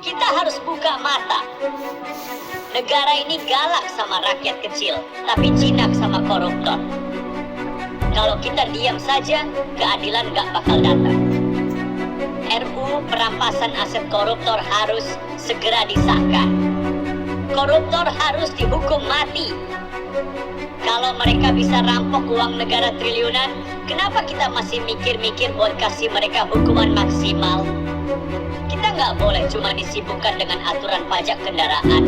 Kita harus buka mata. Negara ini galak sama rakyat kecil, tapi jinak sama koruptor. Kalau kita diam saja, keadilan gak bakal datang. RUU perampasan aset koruptor harus segera disahkan. Koruptor harus dihukum mati. Kalau mereka bisa rampok uang negara triliunan, kenapa kita masih mikir-mikir buat kasih mereka hukuman maksimal? Kita nggak boleh cuma disibukkan dengan aturan pajak kendaraan,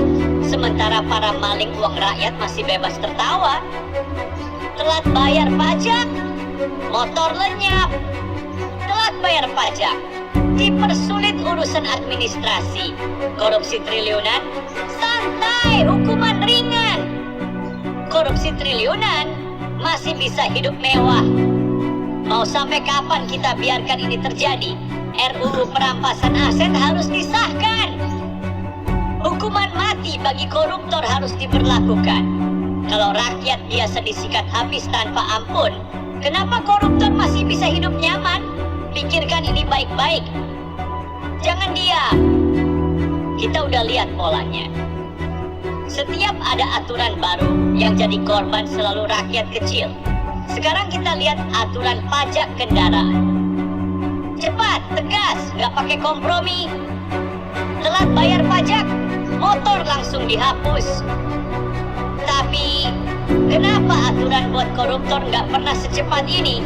sementara para maling uang rakyat masih bebas tertawa. Telat bayar pajak, motor lenyap. Telat bayar pajak, dipersulit urusan administrasi. Korupsi triliunan, santai, hukuman ringan. Korupsi triliunan, masih bisa hidup mewah. Mau sampai kapan kita biarkan ini terjadi? RUU perampasan aset harus disahkan. Hukuman mati bagi koruptor harus diberlakukan. Kalau rakyat biasa disikat habis tanpa ampun, kenapa koruptor masih bisa hidup nyaman? Pikirkan ini baik-baik. Jangan diam. Kita udah lihat polanya. Setiap ada aturan baru, yang jadi korban selalu rakyat kecil. Sekarang kita lihat aturan pajak kendaraan. Cepat, tegas, nggak pakai kompromi. Telat bayar pajak, motor langsung dihapus. Tapi, kenapa aturan buat koruptor nggak pernah secepat ini?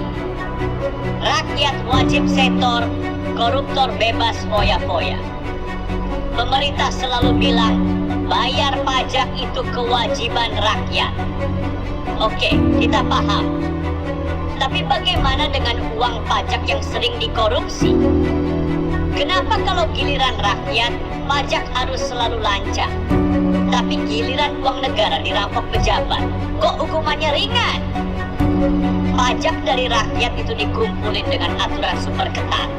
Rakyat wajib setor, koruptor bebas foya-foya. Pemerintah selalu bilang, bayar pajak itu kewajiban rakyat. Oke, kita paham. Tapi bagaimana dengan uang pajak yang sering dikorupsi? Kenapa kalau giliran rakyat, pajak harus selalu lancar? Tapi giliran uang negara dirampok pejabat, kok hukumannya ringan? Pajak dari rakyat itu dikumpulin dengan aturan super ketat.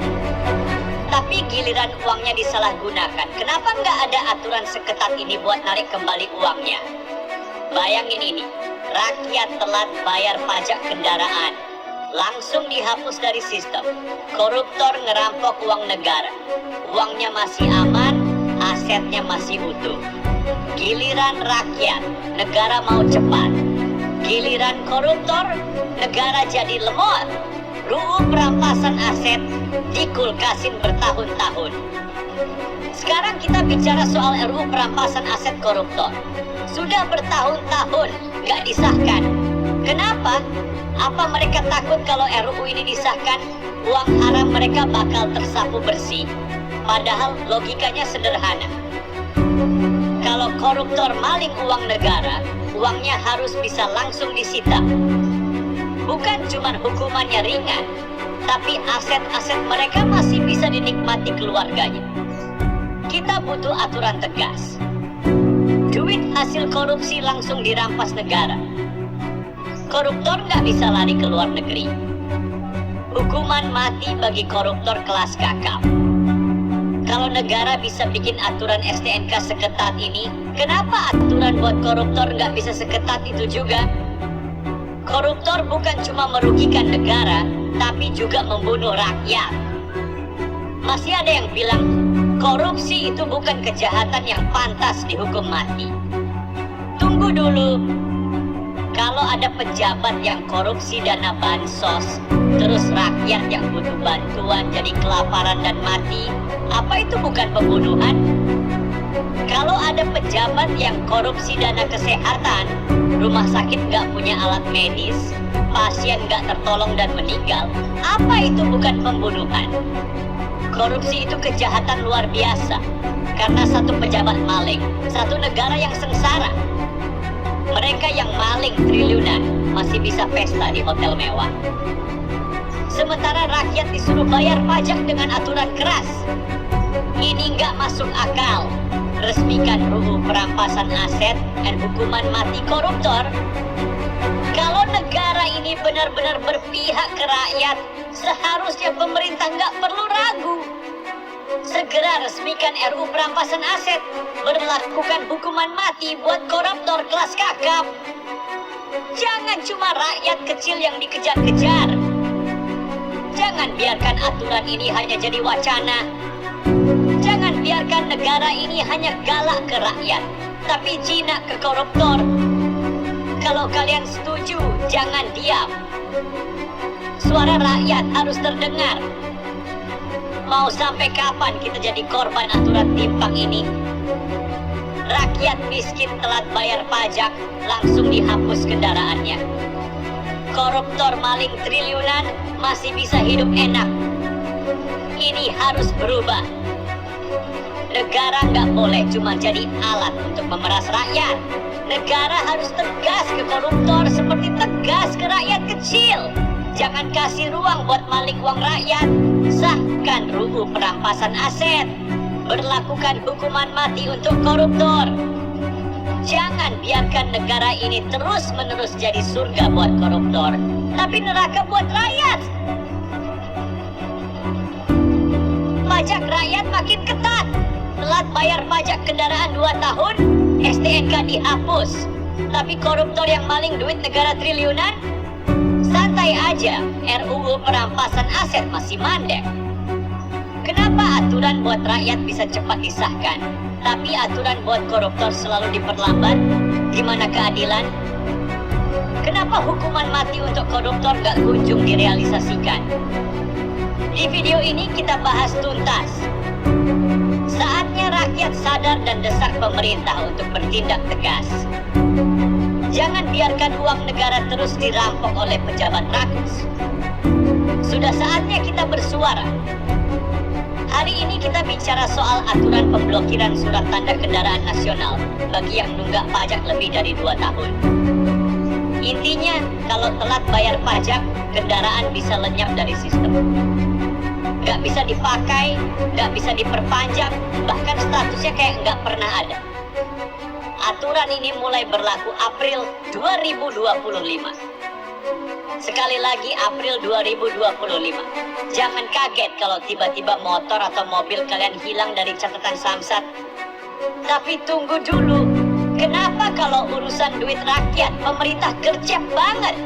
Tapi giliran uangnya disalahgunakan, kenapa nggak ada aturan seketat ini buat narik kembali uangnya? Bayangin ini, rakyat telat bayar pajak kendaraan, langsung dihapus dari sistem. Koruptor ngerampok uang negara, uangnya masih aman, asetnya masih utuh. Giliran rakyat, negara mau cepat. Giliran koruptor, negara jadi lemot. RUU perampasan aset dikulkasin bertahun-tahun. Sekarang kita bicara soal RUU perampasan aset koruptor. Sudah bertahun-tahun nggak disahkan. Kenapa? Apa mereka takut kalau RUU ini disahkan, uang haram mereka bakal tersapu bersih? Padahal logikanya sederhana. Kalau koruptor maling uang negara, uangnya harus bisa langsung disita. Bukan cuma hukumannya ringan, tapi aset-aset mereka masih bisa dinikmati keluarganya. Kita butuh aturan tegas. Duit hasil korupsi langsung dirampas negara. Koruptor nggak bisa lari ke luar negeri. Hukuman mati bagi koruptor kelas kakap. Kalau negara bisa bikin aturan STNK seketat ini, kenapa aturan buat koruptor nggak bisa seketat itu juga? Koruptor bukan cuma merugikan negara, tapi juga membunuh rakyat. Masih ada yang bilang, korupsi itu bukan kejahatan yang pantas dihukum mati. Tunggu dulu. Kalau ada pejabat yang korupsi dana bansos, terus rakyat yang butuh bantuan jadi kelaparan dan mati, apa itu bukan pembunuhan? Kalau ada pejabat yang korupsi dana kesehatan, rumah sakit nggak punya alat medis, pasien nggak tertolong dan meninggal, apa itu bukan pembunuhan? Korupsi itu kejahatan luar biasa, karena satu pejabat maling, satu negara yang sengsara. Mereka yang maling triliunan masih bisa pesta di hotel mewah. Sementara rakyat disuruh bayar pajak dengan aturan keras. Ini nggak masuk akal. Resmikan RUU perampasan aset dan hukuman mati koruptor. Kalau negara ini benar-benar berpihak ke rakyat, seharusnya pemerintah nggak perlu ragu. Segera resmikan RUU perampasan aset, berlakukan hukuman mati buat koruptor kelas kakap. Jangan cuma rakyat kecil yang dikejar-kejar. Jangan biarkan aturan ini hanya jadi wacana. Jangan biarkan negara ini hanya galak ke rakyat, tapi jinak ke koruptor. Kalau kalian setuju, jangan diam. Suara rakyat harus terdengar. Mau sampai kapan kita jadi korban aturan timpang ini? Rakyat miskin telat bayar pajak, langsung dihapus kendaraannya. Koruptor maling triliunan masih bisa hidup enak. Ini harus berubah. Negara nggak boleh cuma jadi alat untuk memeras rakyat. Negara harus tegas ke koruptor seperti tegas ke rakyat kecil. Jangan kasih ruang buat maling uang rakyat. Sahkan RUU perampasan aset. Berlakukan hukuman mati untuk koruptor. Jangan biarkan negara ini terus-menerus jadi surga buat koruptor, tapi neraka buat rakyat. Pajak rakyat makin ketat. Telat bayar pajak kendaraan 2 tahun, STNK dihapus. Tapi koruptor yang maling duit negara triliunan, santai aja, RUU perampasan aset masih mandek. Kenapa aturan buat rakyat bisa cepat disahkan, tapi aturan buat koruptor selalu diperlambat? Di mana keadilan? Kenapa hukuman mati untuk koruptor gak kunjung direalisasikan? Di video ini kita bahas tuntas. Saatnya rakyat sadar dan desak pemerintah untuk bertindak tegas. Jangan biarkan uang negara terus dirampok oleh pejabat rakus. Sudah saatnya kita bersuara. Hari ini kita bicara soal aturan pemblokiran surat tanda kendaraan nasional bagi yang nunggak pajak lebih dari 2 tahun. Intinya, kalau telat bayar pajak, kendaraan bisa lenyap dari sistem. Nggak bisa dipakai, nggak bisa diperpanjang, bahkan statusnya kayak nggak pernah ada. Aturan ini mulai berlaku April 2025. Sekali lagi April 2025. Jangan kaget kalau tiba-tiba motor atau mobil kalian hilang dari catatan Samsat. Tapi tunggu dulu. Kenapa kalau urusan duit rakyat pemerintah gercep banget?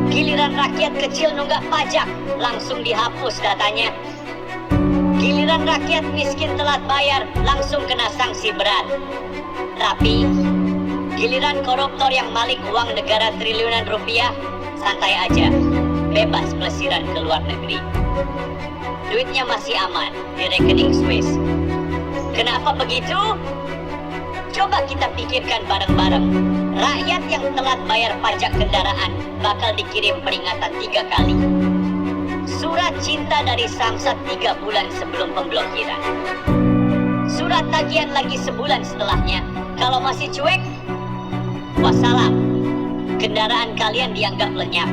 Giliran rakyat kecil nunggak pajak, langsung dihapus datanya. Giliran rakyat miskin telat bayar, langsung kena sanksi berat. Tapi giliran koruptor yang maling uang negara triliunan rupiah, santai aja, bebas pelesiran ke luar negeri. Duitnya masih aman di rekening Swiss. Kenapa begitu? Coba kita pikirkan bareng-bareng. Rakyat yang telat bayar pajak kendaraan bakal dikirim peringatan 3 kali. Surat cinta dari Samsat 3 bulan sebelum pemblokiran. Surat tagihan lagi sebulan setelahnya. Kalau masih cuek, wassalam. Kendaraan kalian dianggap lenyap.